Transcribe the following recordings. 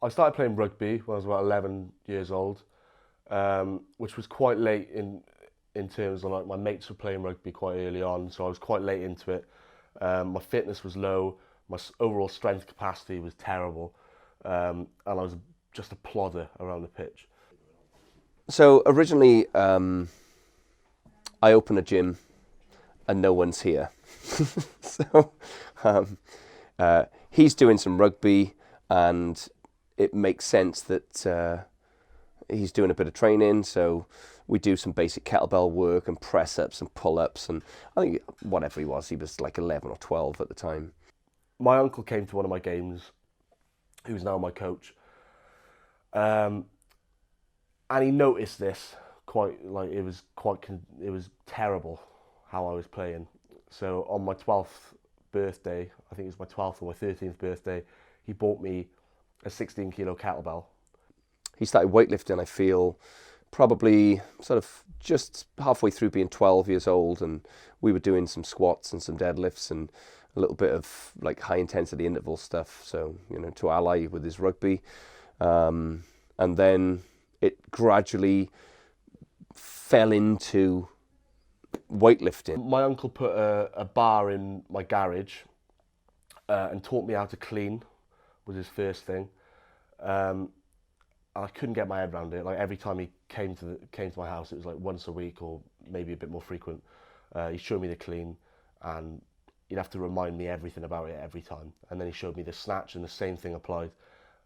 I started playing rugby when I was about 11 years old, which was quite late in terms of like my mates were playing rugby quite early on, so I was quite late into it. My fitness was low, my overall strength capacity was terrible, and I was just a plodder around the pitch. So originally, I open a gym and no one's here. So he's doing some rugby, and it makes sense that he's doing a bit of training. So we do some basic kettlebell work and press ups and pull ups, and I think whatever he was like 11 or 12 at the time. My uncle came to one of my games, who's now my coach, and he noticed this quite like it was terrible how I was playing. So on my 12th birthday, I think it was my 12th or my 13th birthday, he bought me a 16 kilo kettlebell. He started weightlifting, I feel, probably sort of just halfway through being 12 years old, and we were doing some squats and some deadlifts and a little bit of like high intensity interval stuff, so to ally with his rugby, and then it gradually fell into weightlifting. My uncle put a bar in my garage and taught me how to clean, was his first thing. And I couldn't get my head around it. Like every time he came to my house, it was like once a week or maybe a bit more frequent. He showed me the clean, and he'd have to remind me everything about it every time. And then he showed me the snatch, and the same thing applied.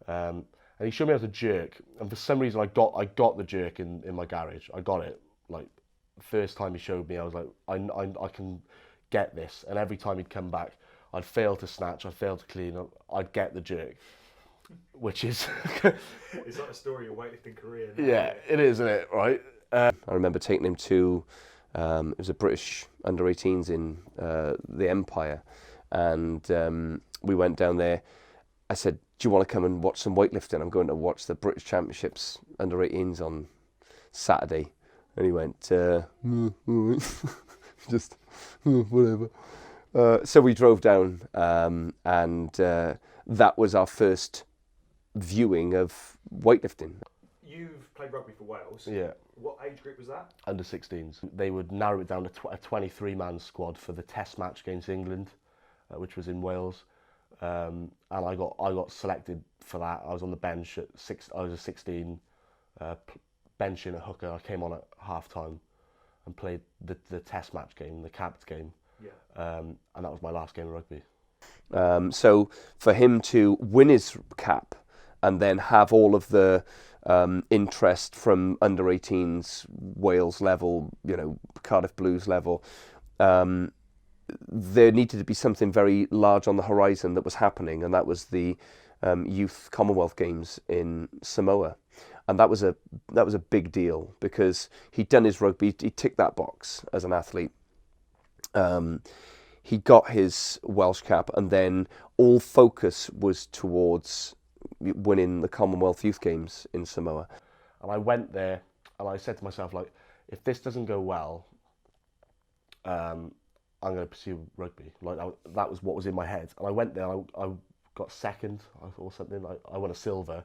And he showed me how to jerk, and for some reason I got the jerk in my garage. I got it. Like first time he showed me, I was like, I can get this. And every time he'd come back, I'd fail to snatch, I'd fail to clean, I'd get the jerk, which is it's like a story of your weightlifting career now. Yeah, it is, isn't it? Right. I remember taking him to it was a British under-18s in the Empire, and we went down there. I said, do you want to come and watch some weightlifting? I'm going to watch the British Championships under-18s on Saturday. And he went, just whatever. So we drove down, and that was our first viewing of weightlifting. You've played rugby for Wales. Yeah. What age group was that? Under 16s. They would narrow it down to a 23-man squad for the Test match against England, which was in Wales. And I got selected for that. I was on the bench at I was a 16, benching a hooker. I came on at half time and played the Test match game, the capped game. Yeah. And that was my last game of rugby. So for him to win his cap and then have all of the interest from under 18s, Wales level, Cardiff Blues level, there needed to be something very large on the horizon that was happening, and that was the Youth Commonwealth Games in Samoa. And that was a big deal because he'd done his rugby, he ticked that box as an athlete. He got his Welsh cap, and then all focus was towards winning the Commonwealth Youth Games in Samoa. And I went there and I said to myself, like, if this doesn't go well, I'm going to pursue rugby. Like that was what was in my head. And I went there, I got second or something. I won a silver.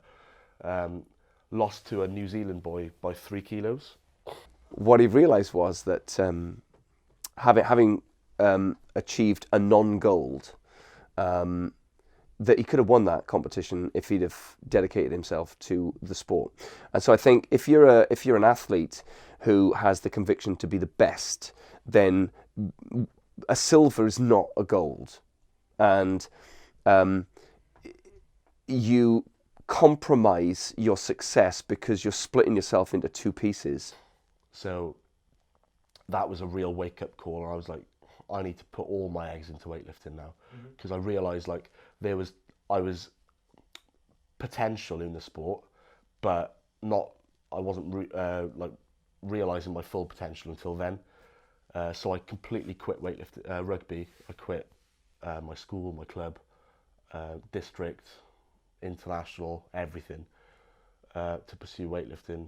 Lost to a New Zealand boy by 3 kilos. What he realised was that having achieved a non-gold, that he could have won that competition if he'd have dedicated himself to the sport. And so I think if you're an athlete who has the conviction to be the best, then a silver is not a gold, and you compromise your success because you're splitting yourself into two pieces. So that was a real wake-up call. I was like, I need to put all my eggs into weightlifting now, because I realised like I was potential in the sport, but I wasn't like realising my full potential until then. So I completely quit rugby. I quit my school, my club, district, international, everything, to pursue weightlifting.